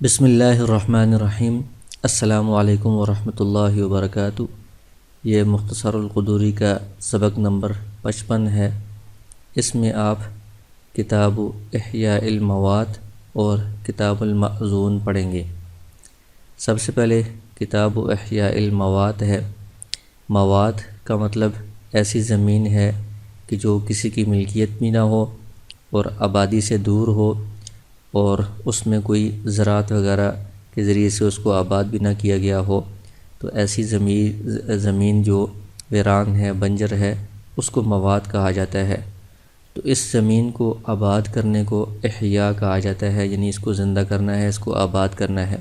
بسم اللہ الرحمن الرحیم۔ السلام علیکم ورحمۃ اللہ وبرکاتہ۔ یہ مختصر القدوری کا سبق نمبر 55 ہے۔ اس میں آپ کتاب احیاء الموات اور کتاب المأذون پڑھیں گے۔ سب سے پہلے کتاب احیاء الموات ہے۔ موات کا مطلب ایسی زمین ہے کہ جو کسی کی ملکیت بھی نہ ہو اور آبادی سے دور ہو، اور اس میں کوئی زراعت وغیرہ کے ذریعے سے اس کو آباد بھی نہ کیا گیا ہو، تو ایسی زمین جو ویران ہے، بنجر ہے، اس کو موات کہا جاتا ہے۔ تو اس زمین کو آباد کرنے کو احیاء کہا جاتا ہے، یعنی اس کو زندہ کرنا ہے، اس کو آباد کرنا ہے۔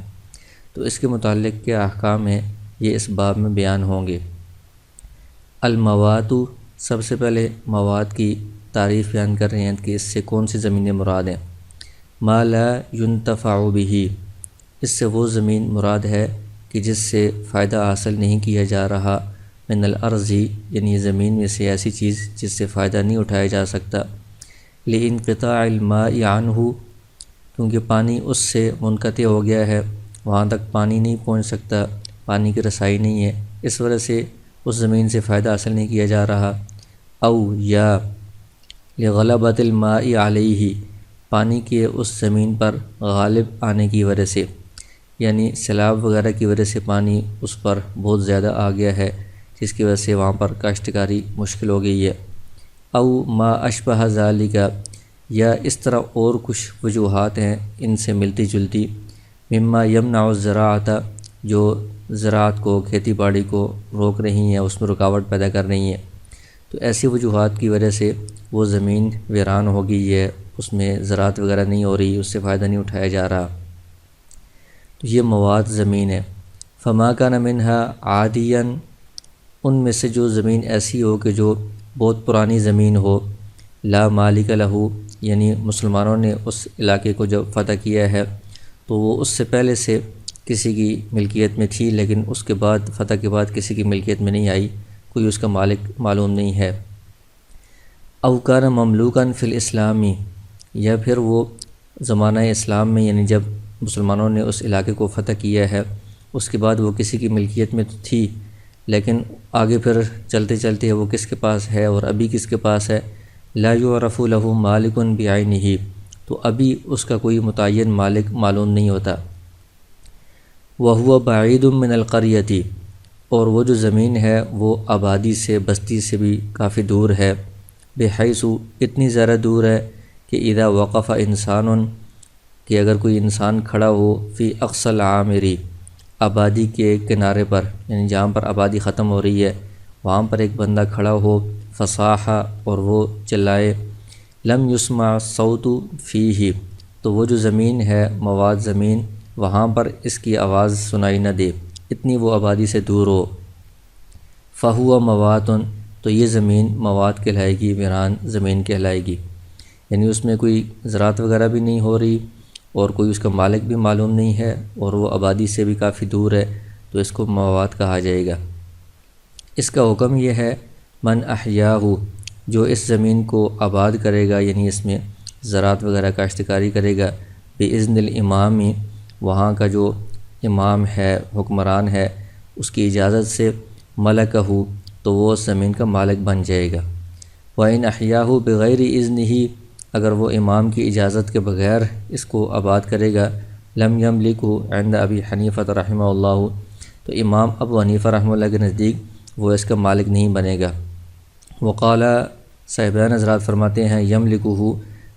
تو اس کے متعلق کیا احکام ہیں، یہ اس باب میں بیان ہوں گے۔ الموات، سب سے پہلے موات کی تعریف بیان کر رہے ہیں کہ اس سے کون سی زمینیں مراد ہیں۔ ما لا ينتفع به، اس سے وہ زمین مراد ہے کہ جس سے فائدہ حاصل نہیں کیا جا رہا، من الارض، یعنی زمین میں سے ایسی چیز جس سے فائدہ نہیں اٹھایا جا سکتا، لانقطاع الماء عنہ، کیونکہ پانی اس سے منقطع ہو گیا ہے، وہاں تک پانی نہیں پہنچ سکتا، پانی کی رسائی نہیں ہے، اس وجہ سے اس زمین سے فائدہ حاصل نہیں کیا جا رہا۔ او یا لغلبۃ الماء علیہ، پانی کے اس زمین پر غالب آنے کی وجہ سے، یعنی سیلاب وغیرہ کی وجہ سے پانی اس پر بہت زیادہ آ گیا ہے، جس کی وجہ سے وہاں پر کاشتکاری مشکل ہو گئی ہے۔ او ما اشبہ ذالک، یا اس طرح اور کچھ وجوہات ہیں ان سے ملتی جلتی، مما یمنع الزراعۃ، جو زراعت کو، کھیتی باڑی کو روک رہی ہیں، اس میں رکاوٹ پیدا کر رہی ہیں۔ تو ایسی وجوہات کی وجہ سے وہ زمین ویران ہو گئی ہے، اس میں زراعت وغیرہ نہیں ہو رہی، اس سے فائدہ نہیں اٹھایا جا رہا۔ تو یہ موات زمین ہے۔ فما کان منہا عادیا، ان میں سے جو زمین ایسی ہو کہ جو بہت پرانی زمین ہو، لا مالک لہو، یعنی مسلمانوں نے اس علاقے کو جب فتح کیا ہے تو وہ اس سے پہلے سے کسی کی ملکیت میں تھی، لیکن اس کے بعد فتح کے بعد کسی کی ملکیت میں نہیں آئی، کوئی اس کا مالک معلوم نہیں ہے۔ او کان مملوکا فی الاسلامی، یا پھر وہ زمانہ اسلام میں، یعنی جب مسلمانوں نے اس علاقے کو فتح کیا ہے، اس کے بعد وہ کسی کی ملکیت میں تو تھی، لیکن آگے پھر چلتے چلتے وہ کس کے پاس ہے اور ابھی کس کے پاس ہے، لا یعرف لہ مالک بعینہ، تو ابھی اس کا کوئی متعین مالک معلوم نہیں ہوتا۔ وہو بعید من القریۃ، اور وہ جو زمین ہے وہ آبادی سے، بستی سے بھی کافی دور ہے، بحیث، اتنی زیادہ دور ہے کہ اذا وقف انسان، کہ اگر کوئی انسان کھڑا ہو، فی اقصی العامری، آبادی کے کنارے پر، یعنی جہاں پر آبادی ختم ہو رہی ہے وہاں پر ایک بندہ کھڑا ہو، فصاح، اور وہ چلائے، لم یسمع الصوت فیہ، تو وہ جو زمین ہے، موات زمین، وہاں پر اس کی آواز سنائی نہ دے، اتنی وہ آبادی سے دور ہو، فہو موات، تو یہ زمین موات کہلائے گی، ویران زمین کہلائے گی، یعنی اس میں کوئی زراعت وغیرہ بھی نہیں ہو رہی اور کوئی اس کا مالک بھی معلوم نہیں ہے اور وہ آبادی سے بھی کافی دور ہے، تو اس کو موات کہا جائے گا۔ اس کا حکم یہ ہے، من احیاہ، جو اس زمین کو آباد کرے گا، یعنی اس میں زراعت وغیرہ کاشتکاری کرے گا، باذن الامام، وہاں کا جو امام ہے، حکمران ہے، اس کی اجازت سے، ملکہ، تو وہ اس زمین کا مالک بن جائے گا۔ وَإِنْ أَحْيَاهُ بِغَيْرِ إِذْنِهِ، اگر وہ امام کی اجازت کے بغیر اس کو آباد کرے گا، لم یملکہ عند ابی حنیفہ رحمہ اللہ، تو امام ابو حنیفہ رحمہ اللہ کے نزدیک وہ اس کا مالک نہیں بنے گا۔ وقال، صاحبان حضرات فرماتے ہیں، یملکہ،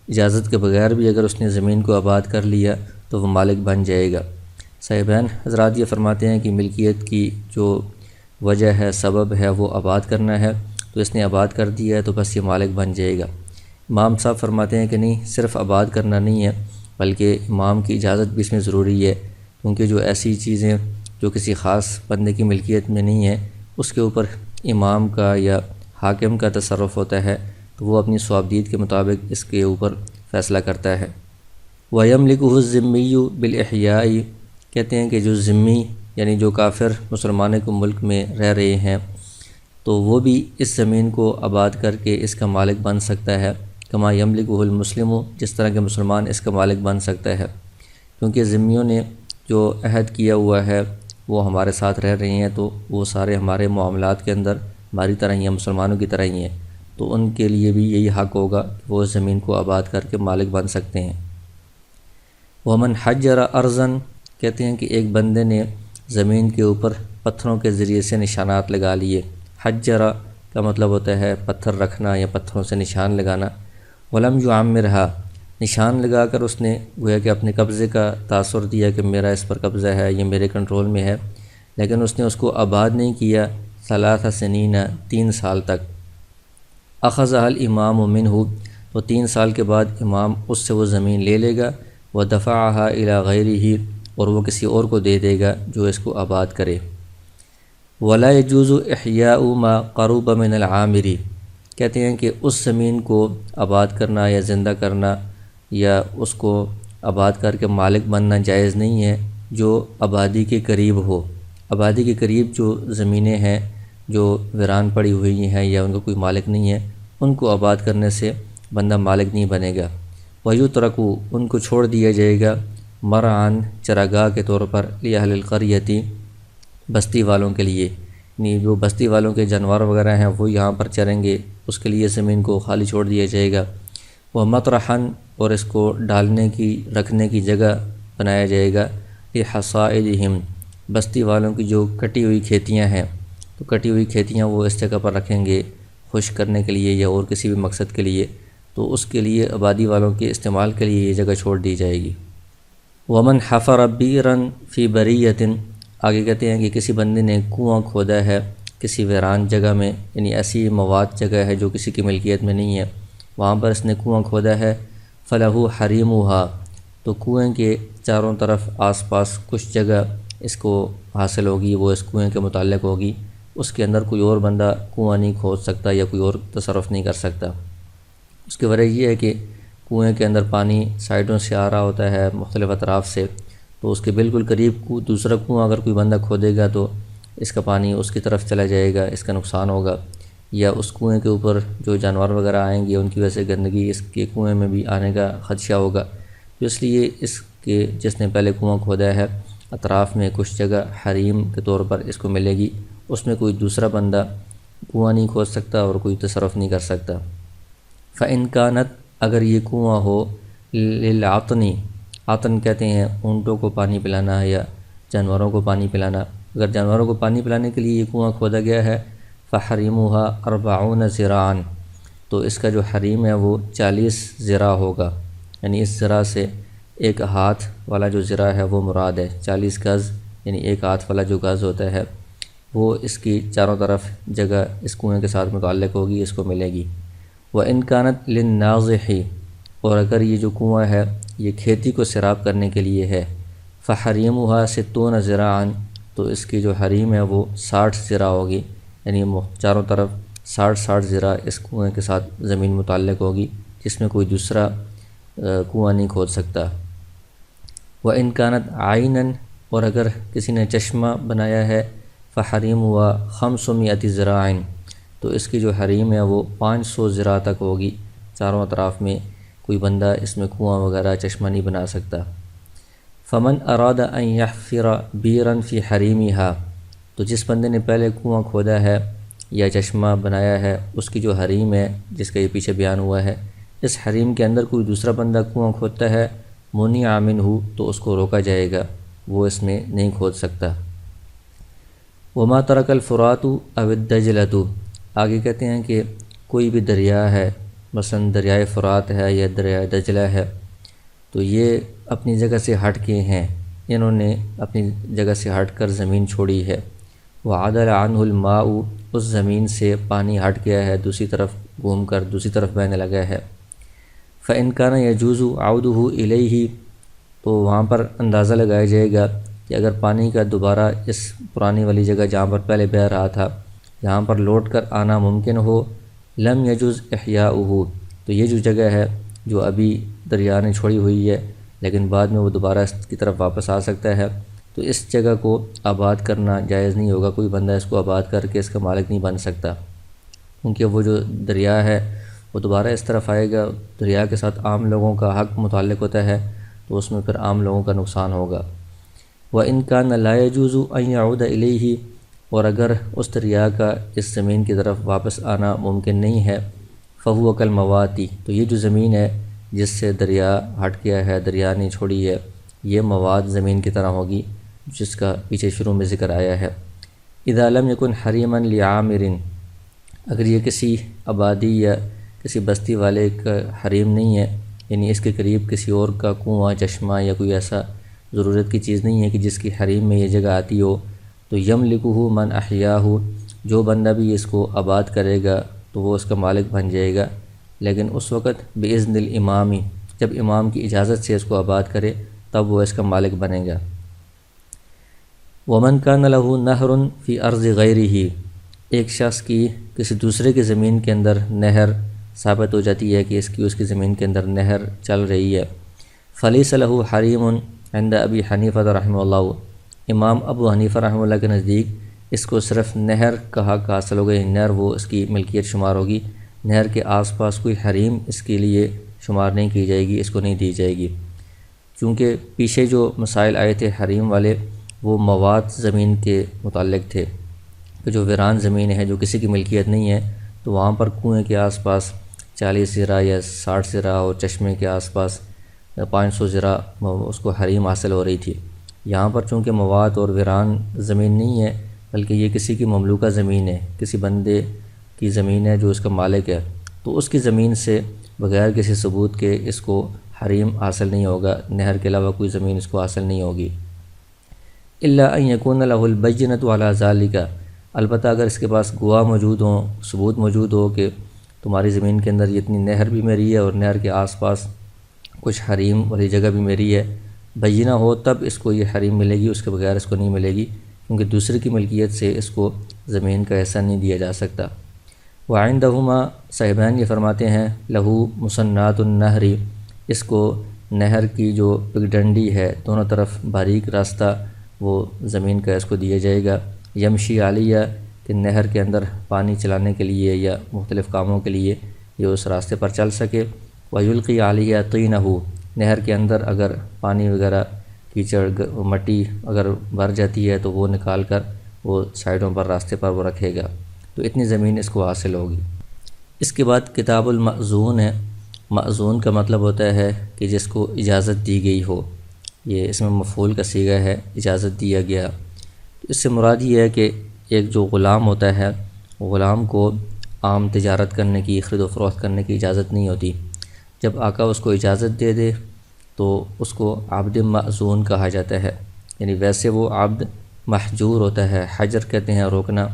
اجازت کے بغیر بھی اگر اس نے زمین کو آباد کر لیا تو وہ مالک بن جائے گا۔ صاحبان حضرات یہ فرماتے ہیں کہ ملکیت کی جو وجہ ہے، سبب ہے، وہ آباد کرنا ہے، تو اس نے آباد کر دیا ہے تو بس یہ مالک بن جائے گا۔ امام صاحب فرماتے ہیں کہ نہیں، صرف آباد کرنا نہیں ہے، بلکہ امام کی اجازت بھی اس میں ضروری ہے، کیونکہ جو ایسی چیزیں جو کسی خاص بندے کی ملکیت میں نہیں ہیں، اس کے اوپر امام کا یا حاکم کا تصرف ہوتا ہے، تو وہ اپنی صوابدید کے مطابق اس کے اوپر فیصلہ کرتا ہے۔ وَيَمْلِكُهُ الذِّمِّيُّ بِالْإِحْيَاءِ، کہتے ہیں کہ جو ذمی، یعنی جو کافر مسلمانوں کے ملک میں رہ رہے ہیں، تو وہ بھی اس زمین کو آباد کر کے اس کا مالک بن سکتا ہے، کما یملکہ المسلم، جس طرح کہ مسلمان اس کا مالک بن سکتا ہے۔ کیونکہ ذمیوں نے جو عہد کیا ہوا ہے وہ ہمارے ساتھ رہ رہے ہیں، تو وہ سارے ہمارے معاملات کے اندر ہماری طرح ہی ہیں، مسلمانوں کی طرح ہی ہیں، تو ان کے لیے بھی یہی حق ہوگا کہ وہ زمین کو آباد کر کے مالک بن سکتے ہیں۔ ومن حجر ارضاً، کہتے ہیں کہ ایک بندے نے زمین کے اوپر پتھروں کے ذریعے سے نشانات لگا لیے۔ حجر کا مطلب ہوتا ہے پتھر رکھنا یا پتھروں سے نشان لگانا۔ ولم یعمرھا، نشان لگا کر اس نے گویا کہ اپنے قبضے کا تاثر دیا کہ میرا اس پر قبضہ ہے، یہ میرے کنٹرول میں ہے، لیکن اس نے اس کو آباد نہیں کیا۔ 3 سنین، 3 سال تک۔ اخذھا الامام منہ، تو 3 سال کے بعد امام اس سے وہ زمین لے لے گا، ودفعھا الی غیرہ، اور وہ کسی اور کو دے دے گا جو اس کو آباد کرے۔ ولا یجوز احیاء ما قرب من العامر، کہتے ہیں کہ اس زمین کو آباد کرنا یا زندہ کرنا یا اس کو آباد کر کے مالک بننا جائز نہیں ہے جو آبادی کے قریب ہو۔ آبادی کے قریب جو زمینیں ہیں جو ویران پڑی ہوئی ہیں یا ان کا کوئی مالک نہیں ہے، ان کو آباد کرنے سے بندہ مالک نہیں بنے گا۔ وَيُتْرَكُ، ان کو چھوڑ دیا جائے گا، مرعاً، چراگاہ کے طور پر، لِأَهْلِ الْقَرْيَةِ، بستی والوں کے لیے، یعنی جو بستی والوں کے جانور وغیرہ ہیں وہ یہاں پر چریں گے، اس کے لیے زمین کو خالی چھوڑ دیا جائے گا۔ وَمَطْرَحًا، اور اس کو ڈالنے کی، رکھنے کی جگہ بنایا جائے گا، لِحَصَائِدِهِمْ، بستی والوں کی جو کٹی ہوئی کھیتیاں ہیں، تو کٹی ہوئی کھیتیاں وہ اس جگہ پر رکھیں گے خشک کرنے کے لیے یا اور کسی بھی مقصد کے لیے، تو اس کے لیے آبادی والوں کے استعمال کے لیے یہ جگہ چھوڑ دی جائے گی۔ ومن حفر بئرا فی بریۃ، آگے کہتے ہیں کہ کسی بندے نے کنواں کھودا ہے کسی ویران جگہ میں، یعنی ایسی مواد جگہ ہے جو کسی کی ملکیت میں نہیں ہے، وہاں پر اس نے کنواں کھودا ہے، فلہ حریمھا، تو کنویں کے چاروں طرف آس پاس کچھ جگہ اس کو حاصل ہوگی، وہ اس کنویں کے متعلق ہوگی، اس کے اندر کوئی اور بندہ کنواں نہیں کھود سکتا یا کوئی اور تصرف نہیں کر سکتا۔ اس کی وجہ یہ ہے کہ کنویں کے اندر پانی سائڈوں سے آ رہا ہوتا ہے مختلف اطراف سے، تو اس کے بالکل قریب دوسرا کنواں اگر کوئی بندہ کھودے گا تو اس کا پانی اس کی طرف چلا جائے گا، اس کا نقصان ہوگا، یا اس کنویں کے اوپر جو جانور وغیرہ آئیں گے ان کی وجہ سے گندگی اس کے کنویں میں بھی آنے کا خدشہ ہوگا، تو اس لیے اس کے جس نے پہلے کنواں کھودا ہے اطراف میں کچھ جگہ حریم کے طور پر اس کو ملے گی، اس میں کوئی دوسرا بندہ کنواں نہیں کھود سکتا اور کوئی تصرف نہیں کر سکتا۔ فَإِنْ كَانَتْ، اگر یہ کنواں ہو، لِلْعَطْنِ، عطن کہتے ہیں اونٹوں کو پانی پلانا یا جانوروں کو پانی پلانا، اگر جانوروں کو پانی پلانے کے لیے یہ کنواں کھودا گیا ہے، فَحَرِيمُهَا 40 ذراعًا، تو اس کا جو حریم ہے وہ 40 ذراع ہوگا، یعنی اس ذراع سے 1 ہاتھ والا جو ذراع ہے وہ مراد ہے، 40 گز، یعنی 1 ہاتھ والا جو گز ہوتا ہے وہ اس کی چاروں طرف جگہ اس کنویں کے ساتھ متعلق ہوگی، اس کو ملے گی۔ وَإِنْ كَانَتْ لِلنَّاضِحِ، اور اگر یہ جو کنواں ہے یہ کھیتی کو سیراب کرنے کے لیے ہے، فَحَرِيمُهَا 60 ذراعًا، تو اس کی جو حریم ہے وہ 60 ذراع ہوگی، یعنی چاروں طرف 60 ذراع اس کنویں کے ساتھ زمین متعلق ہوگی جس میں کوئی دوسرا کنواں نہیں کھود سکتا۔ وَإِنْ كَانَتْ عَيْنًا، اور اگر کسی نے چشمہ بنایا ہے، فَحَرِيمُهَا 500 ذراعًا، تو اس کی جو حریم ہے وہ 500 ذراع تک ہوگی، چاروں اطراف میں کوئی بندہ اس میں کنواں وغیرہ چشمہ نہیں بنا سکتا۔ فَمَنْ أَرَادَ أَنْ يَحْفِرَ بِئْرًا فِي حَرِيمِهَا، تو جس بندے نے پہلے کنواں کھودا ہے یا چشمہ بنایا ہے، اس کی جو حریم ہے جس کا یہ پیچھے بیان ہوا ہے، اس حریم کے اندر کوئی دوسرا بندہ کنواں کھودتا ہے، مُنِعَ مِنْهُ، تو اس کو روکا جائے گا، وہ اس میں نہیں کھود سکتا۔ وَمَا تَرَكَ الْفُرَاتُ أَوِ الدَّجْلَةُ، آگے کہتے ہیں کہ کوئی بھی دریا ہے، مثلا دریائے فرات ہے یا دریائے دجلہ ہے، تو یہ اپنی جگہ سے ہٹ کے ہیں، انہوں نے اپنی جگہ سے ہٹ کر زمین چھوڑی ہے۔ وَعَدَلَ عَنْهُ الْمَاءُ، اس زمین سے پانی ہٹ گیا ہے، دوسری طرف گھوم کر دوسری طرف بہنے لگا ہے۔ فَإِنْ كَانَ يَجُوزُ عَوْدُهُ إِلَيْهِ، تو وہاں پر اندازہ لگایا جائے گا کہ اگر پانی کا دوبارہ اس پرانی والی جگہ جہاں پر پہلے بہہ رہا تھا یہاں پر لوٹ کر آنا ممکن ہو، لم یجوز احیاؤہ، تو یہ جو جگہ ہے جو ابھی دریا نے چھوڑی ہوئی ہے لیکن بعد میں وہ دوبارہ اس کی طرف واپس آ سکتا ہے، تو اس جگہ کو آباد کرنا جائز نہیں ہوگا، کوئی بندہ اس کو آباد کر کے اس کا مالک نہیں بن سکتا، کیونکہ وہ جو دریا ہے وہ دوبارہ اس طرف آئے گا، دریا کے ساتھ عام لوگوں کا حق متعلق ہوتا ہے، تو اس میں پھر عام لوگوں کا نقصان ہوگا۔ وَإِنْ كَانَ لَا يَجُوزُ أَنْ يَعُودَ إِلَيْهِ، اور اگر اس دریا کا اس زمین کی طرف واپس آنا ممکن نہیں ہے، فَهُوَ كَالْمَوَاتِ، تو یہ جو زمین ہے جس سے دریا ہٹ گیا ہے، دریا نے چھوڑی ہے، یہ مواد زمین کی طرح ہوگی جس کا پیچھے شروع میں ذکر آیا ہے۔ اذا لم يكن حریما لعامر، اگر یہ کسی آبادی یا کسی بستی والے کا حریم نہیں ہے، یعنی اس کے قریب کسی اور کا کنواں، چشمہ یا کوئی ایسا ضرورت کی چیز نہیں ہے کہ جس کی حریم میں یہ جگہ آتی ہو، تو یملکہ من احیاہ، جو بندہ بھی اس کو آباد کرے گا تو وہ اس کا مالک بن جائے گا، لیکن اس وقت باذن الامام، جب امام کی اجازت سے اس کو آباد کرے تب وہ اس کا مالک بنے گا۔ ومن کان لہ نہر فی ارض غیرہ، ایک شخص کی کسی دوسرے کی زمین کے اندر نہر ثابت ہو جاتی ہے کہ اس کی زمین کے اندر نہر چل رہی ہے، فلیس لہ حریم عند ابی حنیفہ رحمہ اللہ، امام ابو حنیفہ رحمہ اللہ کے نزدیک اس کو صرف نہر کا حق حاصل ہوگا، نہر وہ اس کی ملکیت شمار ہوگی، نہر کے آس پاس کوئی حریم اس کے لیے شمار نہیں کی جائے گی، اس کو نہیں دی جائے گی، کیونکہ پیچھے جو مسائل آئے تھے حریم والے وہ مواد زمین کے متعلق تھے، کہ جو ویران زمین ہے، جو کسی کی ملکیت نہیں ہے، تو وہاں پر کنویں کے آس پاس 40 زرہ یا 60 زرہ اور چشمے کے آس پاس 500 زرہ اس کو حریم حاصل ہو رہی تھی۔ یہاں پر چونکہ مواد اور ویران زمین نہیں ہے، بلکہ یہ کسی کی مملوکہ زمین ہے، کسی بندے کی زمین ہے جو اس کا مالک ہے، تو اس کی زمین سے بغیر کسی ثبوت کے اس کو حریم حاصل نہیں ہوگا، نہر کے علاوہ کوئی زمین اس کو حاصل نہیں ہوگی۔ الا ان یکون لہ البینۃ علی ذلک، البتہ اگر اس کے پاس گواہ موجود ہوں، ثبوت موجود ہو کہ تمہاری زمین کے اندر اتنی نہر بھی میری ہے اور نہر کے آس پاس کچھ حریم والی جگہ بھی میری ہے، بینہ ہو تب اس کو یہ حریم ملے گی، اس کے بغیر اس کو نہیں ملے گی، کیونکہ دوسرے کی ملکیت سے اس کو زمین کا حصہ نہیں دیا جا سکتا۔ وعندہما، صاحبین یہ فرماتے ہیں، لہو مسنات النہر، اس کو نہر کی جو پگڈنڈی ہے، دونوں طرف باریک راستہ وہ زمین کا اس کو دیا جائے گا، یمشی علیہ، کہ نہر کے اندر پانی چلانے کے لیے یا مختلف کاموں کے لیے یہ اس راستے پر چل سکے، ویلقی علیہ طینہ، نہر کے اندر اگر پانی وغیرہ کیچڑ مٹی اگر بھر جاتی ہے تو وہ نکال کر وہ سائڈوں پر راستے پر وہ رکھے گا، تو اتنی زمین اس کو حاصل ہوگی۔ اس کے بعد کتاب المأذون ہے، مأذون کا مطلب ہوتا ہے کہ جس کو اجازت دی گئی ہو، یہ اس میں مفعول کا صیغہ ہے، اجازت دیا گیا، تو اس سے مراد یہ ہے کہ ایک جو غلام ہوتا ہے، غلام کو عام تجارت کرنے کی، خرید و فروخت کرنے کی اجازت نہیں ہوتی، جب آقا اس کو اجازت دے دے تو اس کو عبد مأذون کہا جاتا ہے، یعنی ویسے وہ عبد محجور ہوتا ہے، حجر کہتے ہیں روکنا،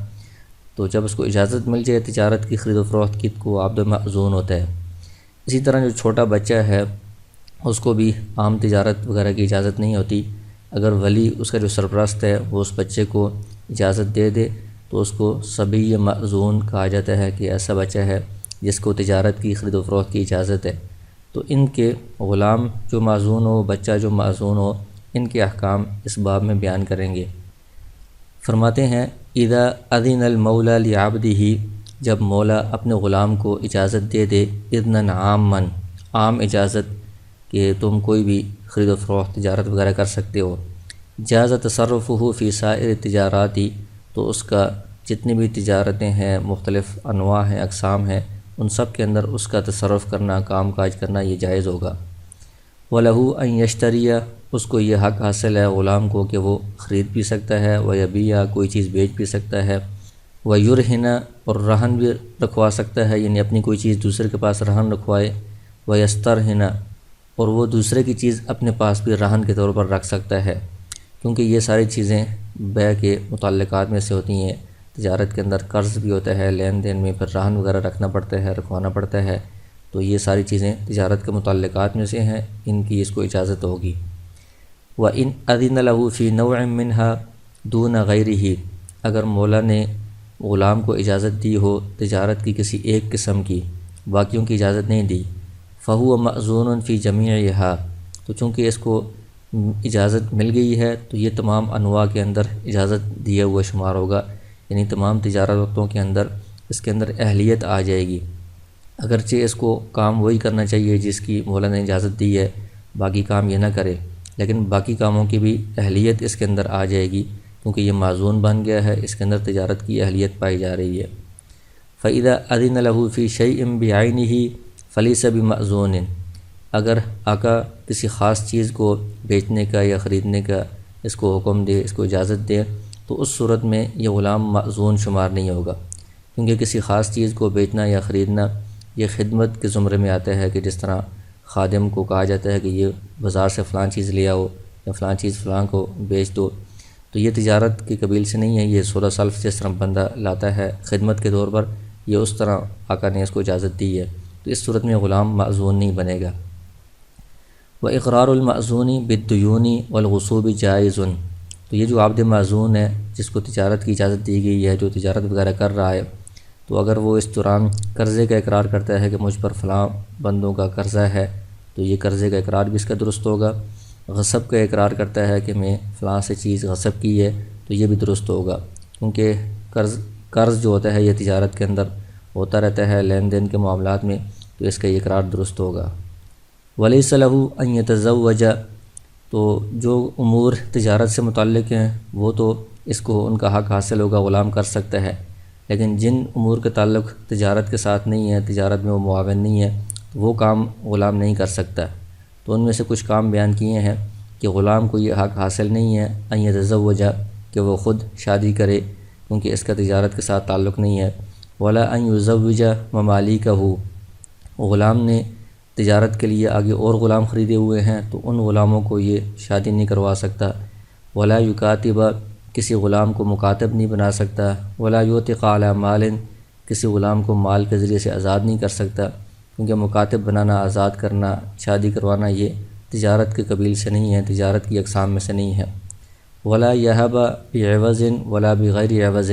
تو جب اس کو اجازت مل جائے تجارت کی، خرید و فروخت کی، تو وہ عبد مأذون ہوتا ہے۔ اسی طرح جو چھوٹا بچہ ہے اس کو بھی عام تجارت وغیرہ کی اجازت نہیں ہوتی، اگر ولی اس کا جو سرپرست ہے وہ اس بچے کو اجازت دے دے تو اس کو صبی مأذون کہا جاتا ہے، کہ ایسا بچہ ہے جس کو تجارت کی، خرید و فروخت کی اجازت ہے۔ تو ان کے غلام جو معذون ہو، بچہ جو معذون ہو، ان کے احکام اس باب میں بیان کریں گے۔ فرماتے ہیں اذا اذن المولا لعبدہ، جب مولا اپنے غلام کو اجازت دے دے، اذنا عاما، عام اجازت کہ تم کوئی بھی خرید و فروخت تجارت وغیرہ کر سکتے ہو، جاز تصرفہ فی سائر تجاراتی، تو اس کا جتنی بھی تجارتیں ہیں، مختلف انواع ہیں، اقسام ہیں، ان سب کے اندر اس کا تصرف کرنا، کام کاج کرنا یہ جائز ہوگا۔ وَلَهُ أَن يَشْتَرِيَ، اس کو یہ حق حاصل ہے غلام کو کہ وہ خرید بھی سکتا ہے، وَيَبِيعَ، کوئی چیز بیچ بھی سکتا ہے، وَيُرْهِنَ، اور رہن بھی رکھوا سکتا ہے، یعنی اپنی کوئی چیز دوسرے کے پاس رہن رکھوائے، وَيَسْتَرْهِنَ، اور وہ دوسرے کی چیز اپنے پاس بھی رہن کے طور پر رکھ سکتا ہے، کیونکہ یہ ساری چیزیں بیع کے متعلقات میں سے ہوتی ہیں۔ تجارت کے اندر قرض بھی ہوتا ہے، لین دین میں پھر رہن وغیرہ رکھنا پڑتا ہے، رکھوانا پڑتا ہے، تو یہ ساری چیزیں تجارت کے متعلقات میں سے ہیں، ان کی اس کو اجازت ہوگی۔ وَإِنْ أَذِنَ لَهُ فِي نَوْعٍ مِّنْهَا دُونَ غَيْرِهِ، اگر مولا نے غلام کو اجازت دی ہو تجارت کی کسی ایک قسم کی، باقیوں کی اجازت نہیں دی، فَهُوَ مَأْذُونٌ فِي جَمِيعِهَا، تو چونکہ اس کو اجازت مل گئی ہے تو یہ تمام انواع کے اندر اجازت دیا ہوا شمار ہوگا، یعنی تمام تجارتوں کے اندر اس کے اندر اہلیت آ جائے گی، اگرچہ اس کو کام وہی کرنا چاہیے جس کی مولا نے اجازت دی ہے، باقی کام یہ نہ کرے، لیکن باقی کاموں کی بھی اہلیت اس کے اندر آ جائے گی، کیونکہ یہ معزون بن گیا ہے، اس کے اندر تجارت کی اہلیت پائی جا رہی ہے۔ فَإِذَا أَذِنَ لَهُ فِي شَيْءٍ بِعَيْنِهِ فَلَيْسَ بِمَأْذُونٍ، اگر آقا کسی خاص چیز کو بیچنے کا یا خریدنے کا اس کو حکم دے، اس کو اجازت دے، تو اس صورت میں یہ غلام مأذون شمار نہیں ہوگا، کیونکہ کسی خاص چیز کو بیچنا یا خریدنا یہ خدمت کے زمرے میں آتا ہے، کہ جس طرح خادم کو کہا جاتا ہے کہ یہ بازار سے فلاں چیز لے آؤ یا فلاں چیز فلاں کو بیچ دو، تو یہ تجارت کے قبیل سے نہیں ہے، یہ 16 سال سے جس طرح بندہ لاتا ہے خدمت کے طور پر، یہ اس طرح آقا نے اس کو اجازت دی ہے، تو اس صورت میں غلام مأذون نہیں بنے گا۔ وَإِقْرَارُ الْمَأْذُونِ بِالدُّيُونِ وَالْغُصُوبِ جَائِزٌ، تو یہ جو عبد معزون ہے جس کو تجارت کی اجازت دی گئی ہے، جو تجارت وغیرہ کر رہا ہے، تو اگر وہ اس دوران قرضے کا اقرار کرتا ہے کہ مجھ پر فلاں بندوں کا قرضہ ہے، تو یہ قرضے کا اقرار بھی اس کا درست ہوگا۔ غصب کا اقرار کرتا ہے کہ میں فلاں سے چیز غصب کی ہے، تو یہ بھی درست ہوگا، کیونکہ قرض جو ہوتا ہے یہ تجارت کے اندر ہوتا رہتا ہے، لین دین کے معاملات میں، تو اس کا یہ اقرار درست ہوگا۔ وَلَيْسَ لَهُ أَن يَتَزَوَّجَ، تو جو امور تجارت سے متعلق ہیں وہ تو اس کو ان کا حق حاصل ہوگا، غلام کر سکتا ہے، لیکن جن امور کے تعلق تجارت کے ساتھ نہیں ہے، تجارت میں وہ معاون نہیں ہے، تو وہ کام غلام نہیں کر سکتا۔ تو ان میں سے کچھ کام بیان کیے ہیں کہ غلام کو یہ حق حاصل نہیں ہے ان یتزوج، کہ وہ خود شادی کرے، کیونکہ اس کا تجارت کے ساتھ تعلق نہیں ہے۔ ولا ان یزوج ممالکہ، غلام نے تجارت کے لیے آگے اور غلام خریدے ہوئے ہیں تو ان غلاموں کو یہ شادی نہیں کروا سکتا۔ ولا یکاتب، کسی غلام کو مکاتب نہیں بنا سکتا۔ ولا یعتق علی مال، کسی غلام کو مال کے ذریعے سے آزاد نہیں کر سکتا، کیونکہ مکاتب بنانا، آزاد کرنا، شادی کروانا یہ تجارت کے قبیل سے نہیں ہے، تجارت کی اقسام میں سے نہیں ہے۔ ولا یہب بعوض ولا بغیر عوض،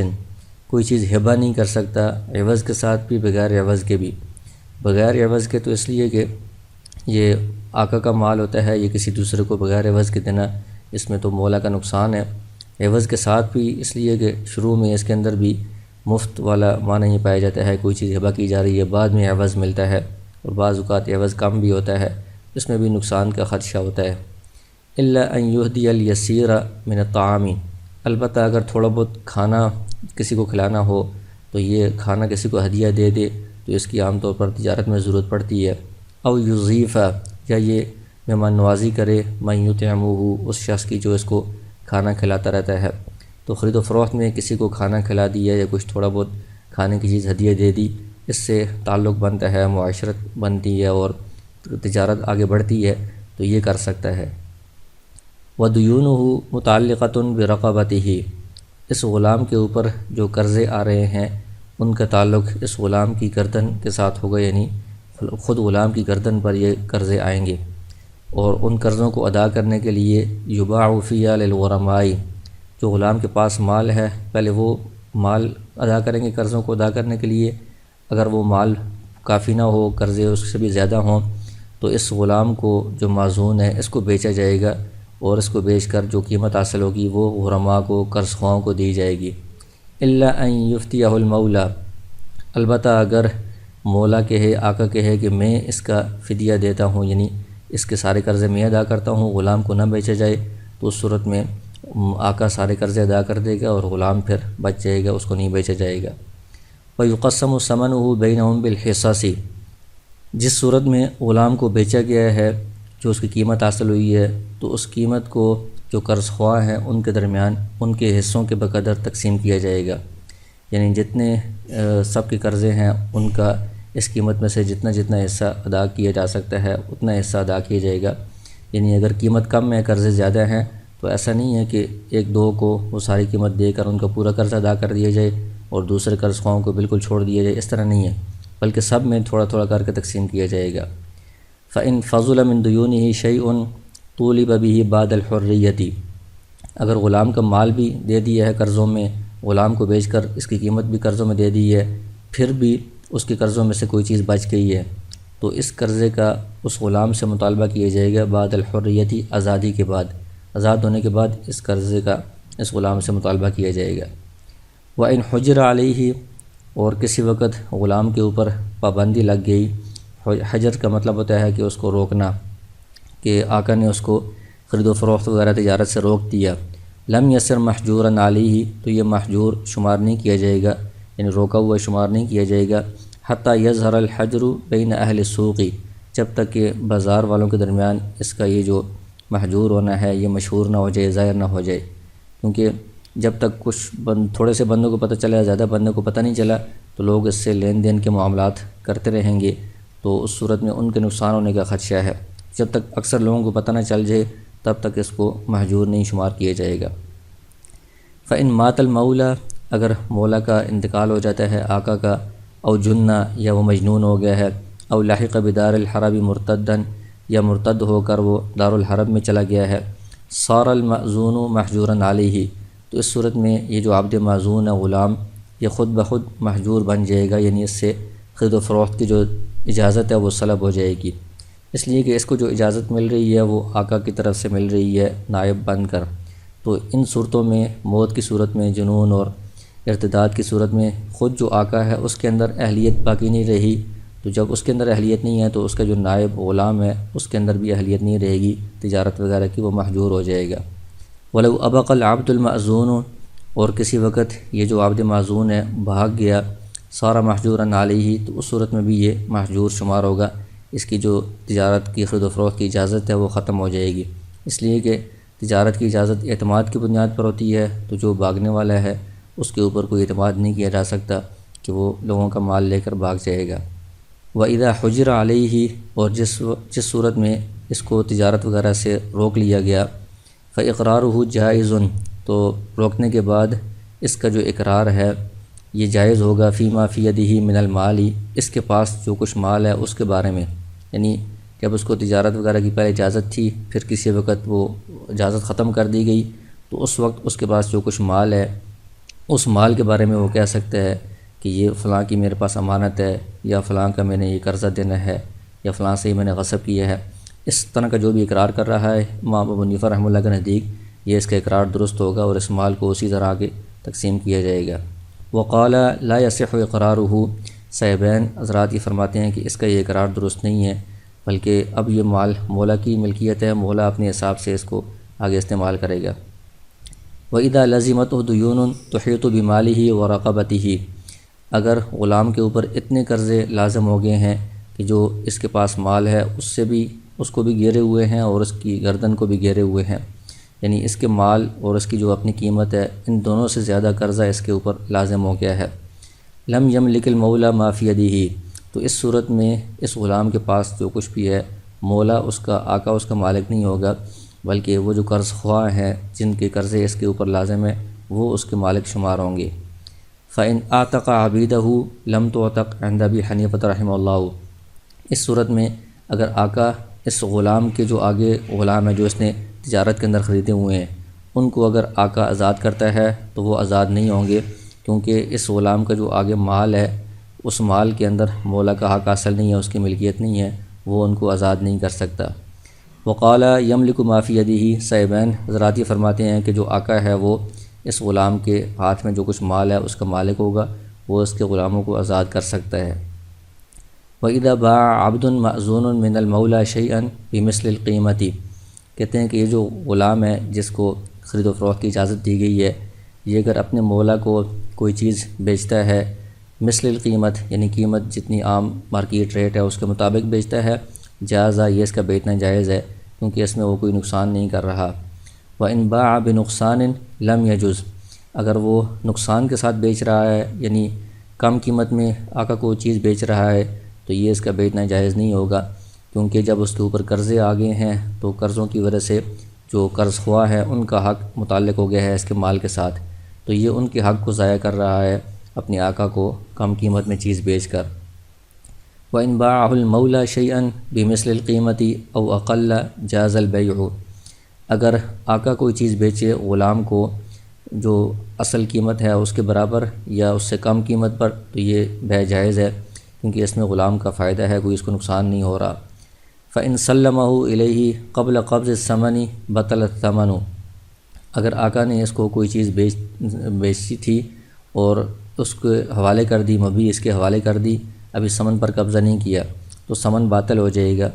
کوئی چیز ہبہ نہیں کر سکتا، عوض کے ساتھ بھی بغیر عوض کے بھی۔ بغیر عوض کے تو اس لیے کہ یہ آقا کا مال ہوتا ہے، یہ کسی دوسرے کو بغیر عوض کے دینا اس میں تو مولا کا نقصان ہے۔ عوض کے ساتھ بھی اس لیے کہ شروع میں اس کے اندر بھی مفت والا معنی یہ پایا جاتا ہے، کوئی چیز ہبہ کی جا رہی ہے، بعد میں عوض ملتا ہے، اور بعض اوقات عوض کم بھی ہوتا ہے، اس میں بھی نقصان کا خدشہ ہوتا ہے۔ الا ان یہدی الیسیر من الطعام، البتہ اگر تھوڑا بہت کھانا کسی کو کھلانا ہو تو یہ کھانا کسی کو ہدیہ دے دے، تو اس کی عام طور پر تجارت میں ضرورت پڑتی ہے۔ او یضیف، یا یہ مہمان نوازی کرے، من یطعمہ، اس شخص کی جو اس کو کھانا کھلاتا رہتا ہے، تو خرید و فروخت میں کسی کو کھانا کھلا دیا یا کچھ تھوڑا بہت کھانے کی چیز ہدیہ دے دی، اس سے تعلق بنتا ہے، معاشرت بنتی ہے اور تجارت آگے بڑھتی ہے، تو یہ کر سکتا ہے۔ وَدُيُونُهُ مُتَعَلِّقَةٌ بِرَقَبَتِهِ، اس غلام کے اوپر جو قرضے آ رہے ہیں ان کا تعلق اس غلام کی گردن کے ساتھ ہوگا، یعنی خود غلام کی گردن پر یہ قرضے آئیں گے، اور ان قرضوں کو ادا کرنے کے لیے یباع فیہا للغرماء، جو غلام کے پاس مال ہے پہلے وہ مال ادا کریں گے قرضوں کو ادا کرنے کے لیے، اگر وہ مال کافی نہ ہو، قرضے اس سے بھی زیادہ ہوں، تو اس غلام کو جو معزون ہے اس کو بیچا جائے گا، اور اس کو بیچ کر جو قیمت حاصل ہوگی وہ غرماء کو، قرض خواہوں کو دی جائے گی۔ الا ان یفتیہ المولا، البتہ اگر مولا کہے، آقا کہے کہ میں اس کا فدیہ دیتا ہوں، یعنی اس کے سارے قرضے میں ادا کرتا ہوں، غلام کو نہ بیچا جائے، تو اس صورت میں آقا سارے قرضے ادا کر دے گا اور غلام پھر بچ جائے گا، اس کو نہیں بیچا جائے گا۔ وَيُقَسَّمُ ثَمَنُهُ بَيْنَهُمْ بِالْحِصَّصِ، جس صورت میں غلام کو بیچا گیا ہے، جو اس کی قیمت حاصل ہوئی ہے، تو اس قیمت کو جو قرض خواہ ہیں ان کے درمیان ان کے حصوں کے بقدر تقسیم کیا جائے گا، یعنی جتنے سب کے قرضے ہیں ان کا اس قیمت میں سے جتنا جتنا حصہ ادا کیا جا سکتا ہے اتنا حصہ ادا کیا جائے گا۔ یعنی اگر قیمت کم ہے، قرضے زیادہ ہیں، تو ایسا نہیں ہے کہ ایک دو کو وہ ساری قیمت دے کر ان کا پورا قرض ادا کر دیا جائے اور دوسرے قرض خواہوں کو بالکل چھوڑ دیا جائے، اس طرح نہیں ہے، بلکہ سب میں تھوڑا تھوڑا کر کے تقسیم کیا جائے گا۔ فَإِن فَضُلَ مِن دُيُونِهِ شَيْءٌ طُولِبَ بِهِ بَعْدَ الْحُرِّيَّةِ، اگر غلام کا مال بھی دے دیا ہے قرضوں میں، غلام کو بیچ کر اس کی قیمت بھی قرضوں میں دے دی ہے، پھر بھی اس کے قرضوں میں سے کوئی چیز بچ گئی ہے، تو اس قرضے کا اس غلام سے مطالبہ کیا جائے گا بعد الحریتی، آزادی کے بعد، آزاد ہونے کے بعد اس قرضے کا اس غلام سے مطالبہ کیا جائے گا۔ وَإِنْ حُجِرَ عَلَيْهِ، اور کسی وقت غلام کے اوپر پابندی لگ گئی، حجر کا مطلب ہوتا ہے کہ اس کو روکنا، کہ آقا نے اس کو خرید و فروخت وغیرہ تجارت سے روک دیا، لم یسر محجوراً علیہ، تو یہ محجور شمار نہیں کیا جائے گا، یعنی روکا ہوا شمار نہیں کیا جائے گا، حتیٰ یظہر الحجر بین اہل السوق، جب تک کہ بازار والوں کے درمیان اس کا یہ جو محجور ہونا ہے یہ مشہور نہ ہو جائے، ظاہر نہ ہو جائے، کیونکہ جب تک تھوڑے سے بندوں کو پتہ چلا، زیادہ بندوں کو پتہ نہیں چلا، تو لوگ اس سے لین دین کے معاملات کرتے رہیں گے، تو اس صورت میں ان کے نقصان ہونے کا خدشہ ہے۔ جب تک اکثر لوگوں کو پتہ نہ چل جائے تب تک اس کو محجور نہیں شمار کیا جائے گا۔ فَإِن مَاتَ الْمَوْلَى، اگر مولا کا انتقال ہو جاتا ہے آقا کا، او جنہ، یا وہ مجنون ہو گیا ہے، او لحق بدار الحرب مرتدن، یا مرتد ہو کر وہ دار الحرب میں چلا گیا ہے، صار المأذون محجوراً علیہ، تو اس صورت میں یہ جو عبد معزون ہے غلام، یہ خود بخود محجور بن جائے گا، یعنی اس سے خرید و فروخت کی جو اجازت ہے وہ سلب ہو جائے گی، اس لیے کہ اس کو جو اجازت مل رہی ہے وہ آقا کی طرف سے مل رہی ہے نائب بن کر۔ تو ان صورتوں میں، موت کی صورت میں، جنون اور ارتداد کی صورت میں، خود جو آقا ہے اس کے اندر اہلیت باقی نہیں رہی، تو جب اس کے اندر اہلیت نہیں ہے تو اس کا جو نائب غلام ہے اس کے اندر بھی اہلیت نہیں رہے گی تجارت وغیرہ کی، وہ محجور ہو جائے گا۔ ولو ابق العبد المأذون، اور کسی وقت یہ جو عبد معزون ہے بھاگ گیا، سارا محجوراً علیہ، تو اس صورت میں بھی یہ محجور شمار ہوگا، اس کی جو تجارت کی خرید و فروخت کی اجازت ہے وہ ختم ہو جائے گی، اس لیے کہ تجارت کی اجازت اعتماد کی بنیاد پر ہوتی ہے، تو جو بھاگنے والا ہے اس کے اوپر کوئی اعتماد نہیں کیا جا سکتا کہ وہ لوگوں کا مال لے کر بھاگ جائے گا۔ وَإِذَا حُجِرَ عَلَيْهِ، اور جس صورت میں اس کو تجارت وغیرہ سے روک لیا گیا، فَإِقْرَارُهُ جَائِزٌ، تو روکنے کے بعد اس کا جو اقرار ہے یہ جائز ہوگا، فِيمَا فِي يَدِهِ مِنَ الْمَالِ، اس کے پاس جو کچھ مال ہے اس کے بارے میں، یعنی جب اس کو تجارت وغیرہ کی پہلے اجازت تھی، پھر کسی وقت وہ اجازت ختم کر دی گئی، تو اس وقت اس کے پاس جو کچھ مال ہے اس مال کے بارے میں وہ کہہ سکتا ہے کہ یہ فلاں کی میرے پاس امانت ہے، یا فلاں کا میں نے یہ قرضہ دینا ہے، یا فلاں سے ہی میں نے غصب کیا ہے، اس طرح کا جو بھی اقرار کر رہا ہے امام ابو حنیفہ رحمہ اللہ کے نزدیک یہ اس کا اقرار درست ہوگا، اور اس مال کو اسی طرح آگے تقسیم کیا جائے گا۔ وقال لا يصح اقرارہ، صاحبین حضرات یہ فرماتے ہیں کہ اس کا یہ اقرار درست نہیں ہے، بلکہ اب یہ مال مولا کی ملکیت ہے، مولا اپنے حساب سے اس کو آگے استعمال کرے گا۔ وَإِذَا لَزِمَتْهُ دُيُونٌ تُحِيطُ بِمَالِهِ وَرَقَبَتِهِ، اگر غلام کے اوپر اتنے قرضے لازم ہو گئے ہیں کہ جو اس کے پاس مال ہے اس کو بھی گھیرے ہوئے ہیں اور اس کی گردن کو بھی گھیرے ہوئے ہیں، یعنی اس کے مال اور اس کی جو اپنی قیمت ہے ان دونوں سے زیادہ قرضہ اس کے اوپر لازم ہو گیا ہے۔ لم يملك المولا ما في يده، تو اس صورت میں اس غلام کے پاس جو کچھ بھی ہے مولا اس کا، آقا اس کا مالک نہیں ہوگا، بلکہ وہ جو قرض خواہ ہیں جن کے قرضے اس کے اوپر لازم ہے وہ اس کے مالک شمار ہوں گے۔ فَإِنْ أَعْتَقَ عَبِيدَهُ لَمْ تُعْتَقْ عِنْدَ أَبِي حَنِيفَةَ رحمہ اللہ، اس صورت میں اگر آقا اس غلام کے جو آگے غلام ہے جو اس نے تجارت کے اندر خریدے ہوئے ہیں ان کو اگر آقا آزاد کرتا ہے تو وہ آزاد نہیں ہوں گے، کیونکہ اس غلام کا جو آگے مال ہے اس مال کے اندر مولا کا حق حاصل نہیں ہے، اس کی ملکیت نہیں ہے، وہ ان کو آزاد نہیں کر سکتا۔ وقال یملک ما فی یدہ، صاحبین حضرات یہ فرماتے ہیں کہ جو آقا ہے وہ اس غلام کے ہاتھ میں جو کچھ مال ہے اس کا مالک ہوگا، وہ اس کے غلاموں کو آزاد کر سکتا ہے۔ وَإِذَا بَاعَ عَبْدٌ مَأْذُونٌ مِّنَ الْمَوْلَى شَيْئًا بِمِثْلِ الْقِيمَةِ، کہتے ہیں کہ یہ جو غلام ہے جس کو خرید و فروخت کی اجازت دی گئی ہے، یہ اگر اپنے مولا کو کوئی چیز بیچتا ہے مثل القیمت، یعنی قیمت جتنی عام مارکیٹ ریٹ ہے اس کے مطابق بیچتا ہے، جائزہ یہ اس کا بیچنا جائز ہے کیونکہ اس میں وہ کوئی نقصان نہیں کر رہا۔ وَإِنْ بَاعَ بِنُقْصَانٍ لَمْ يَجُزْ، اگر وہ نقصان کے ساتھ بیچ رہا ہے، یعنی کم قیمت میں آقا کو چیز بیچ رہا ہے، تو یہ اس کا بیچنا جائز نہیں ہوگا، کیونکہ جب اس کے اوپر قرضے آ گئے ہیں تو قرضوں کی وجہ سے جو قرض خواہ ہے ان کا حق متعلق ہو گیا ہے اس کے مال کے ساتھ، تو یہ ان کے حق کو ضائع کر رہا ہے اپنے آقا کو کم قیمت میں چیز بیچ کر۔ وَإِنْ بَاعَهُ الْمَوْلَى شَيْئًا بِمِثْلِ الْقِيمَةِ أَوْ أَقَلَّ جَازَ الْبَيْعُ، اگر آقا کوئی چیز بیچے غلام کو جو اصل قیمت ہے اس کے برابر یا اس سے کم قیمت پر، تو یہ بیع جائز ہے کیونکہ اس میں غلام کا فائدہ ہے، کوئی اس کو نقصان نہیں ہو رہا۔ فَإِنْ سَلَّمَهُ إِلَيْهِ قَبْلَ قَبْضِ الثَّمَنِ بَطَلَ الثَّمَنُ، اگر آقا نے اس کو کوئی چیز بیچی تھی اور اس کے حوالے کر دی، مبیع اس کے حوالے کر دی، ابھی ثمن پر قبضہ نہیں کیا، تو ثمن باطل ہو جائے گا،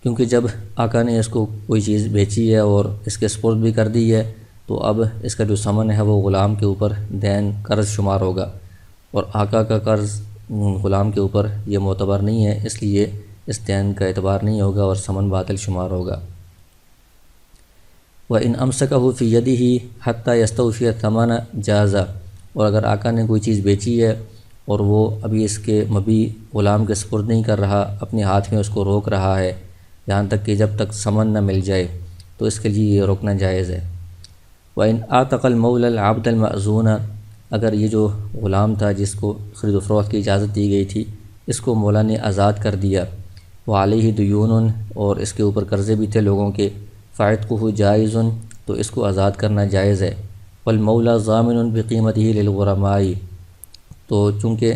کیونکہ جب آقا نے اس کو کوئی چیز بیچی ہے اور اس کے سپرد بھی کر دی ہے تو اب اس کا جو ثمن ہے وہ غلام کے اوپر دین قرض شمار ہوگا، اور آقا کا قرض غلام کے اوپر یہ معتبر نہیں ہے، اس لیے اس دین کا اعتبار نہیں ہوگا اور ثمن باطل شمار ہوگا۔ وَإِنْ أَمْسَكَهُ فِي يَدِهِ حَتَّى يَسْتَوْفِيَ الثَّمَنَ جَازَ، اور اگر آقا نے کوئی چیز بیچی ہے اور وہ ابھی اس کے مبی غلام کے سپرد نہیں کر رہا، اپنے ہاتھ میں اس کو روک رہا ہے یہاں تک کہ جب تک ثمن نہ مل جائے، تو اس کے لیے یہ روکنا جائز ہے۔ وَإِنْ أَعْتَقَ الْمَوْلَى الْعَبْدَ الْمَأْذُونَ، اگر یہ جو غلام تھا جس کو خرید و فروخت کی اجازت دی گئی تھی، اس کو مولا نے آزاد کر دیا، وَعَلَيْهِ دُيُونٌ، اور اس کے اوپر قرضے بھی تھے لوگوں کے، فَعِتْقُهُ جَائِزٌ، تو اس کو آزاد کرنا جائز ہے، وَالْمَوْلَى ضَامِنٌ بِقِيمَتِهِ لِلْغُرَمَاءِ، تو چونکہ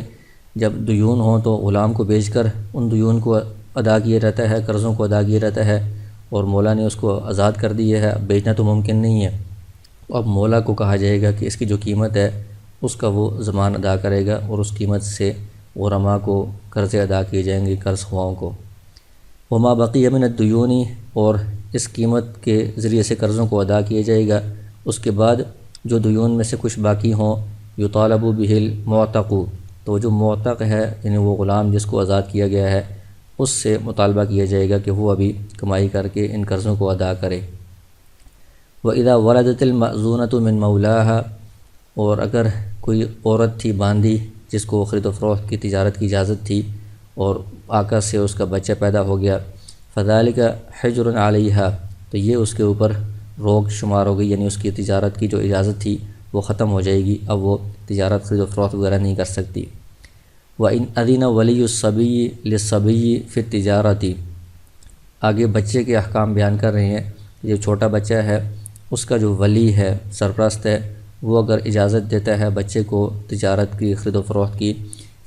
جب دیون ہوں تو غلام کو بیچ کر ان دیون کو ادا کیا رہتا ہے، قرضوں کو ادا کیا رہتا ہے، اور مولا نے اس کو آزاد کر دیا ہے، اب بیچنا تو ممکن نہیں ہے، اب مولا کو کہا جائے گا کہ اس کی جو قیمت ہے اس کا وہ ضمان ادا کرے گا، اور اس قیمت سے غرماء کو قرضے ادا کیے جائیں گے، قرض خواہوں کو۔ وما بقی من الدیون، اور اس قیمت کے ذریعے سے قرضوں کو ادا کیا جائے گا، اس کے بعد جو دیون میں سے کچھ باقی ہوں، یطالب بہ المعتق، تو جو معتق ہے یعنی وہ غلام جس کو آزاد کیا گیا ہے، اس سے مطالبہ کیا جائے گا کہ وہ ابھی کمائی کر کے ان قرضوں کو ادا کرے۔ وَإِذَا وَلَدَتِ الْمَأْذُونَةُ مِنْ مَوْلَاهَا، اور اگر کوئی عورت تھی باندھی جس کو خرید و فروخت کی تجارت کی اجازت تھی اور آقا سے اس کا بچہ پیدا ہو گیا، فَذَلِكَ حِجْرٌ عَلَيْهَا، تو یہ اس کے اوپر روک شمار ہو گئی، یعنی اس کی تجارت کی جو اجازت تھی وہ ختم ہو جائے گی، اب وہ تجارت خرید و فروخت وغیرہ نہیں کر سکتی۔ وَإِنْ أَذِنَ وَلِيُّ الصَّبِيِّ لِلصَّبِيِّ فِي التِّجَارَةِ، آگے بچے کے احکام بیان کر رہے ہیں۔ یہ چھوٹا بچہ ہے، اس کا جو ولی ہے، سرپرست ہے، وہ اگر اجازت دیتا ہے بچے کو تجارت کی، خرید و فروخت کی،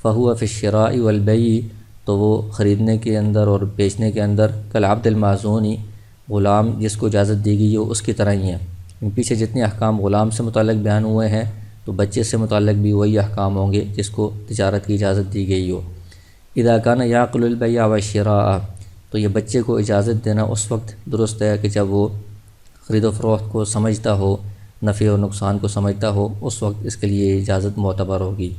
فَهُوَ فِي الشِّرَاءِ وَالْبَيْعِ، تو وہ خریدنے کے اندر اور بیچنے کے اندر کالعبد المعزون، غلام جس کو اجازت دی گئی ہو اس کی طرح ہی ہیں۔ پیچھے جتنے احکام غلام سے متعلق بیان ہوئے ہیں تو بچے سے متعلق بھی وہی احکام ہوں گے جس کو تجارت کی اجازت دی گئی ہو۔ اذا کان یعقل البیع والشراء، تو یہ بچے کو اجازت دینا اس وقت درست ہے کہ جب وہ خرید و فروخت کو سمجھتا ہو، نفع و نقصان کو سمجھتا ہو، اس وقت اس کے لیے اجازت معتبر ہوگی۔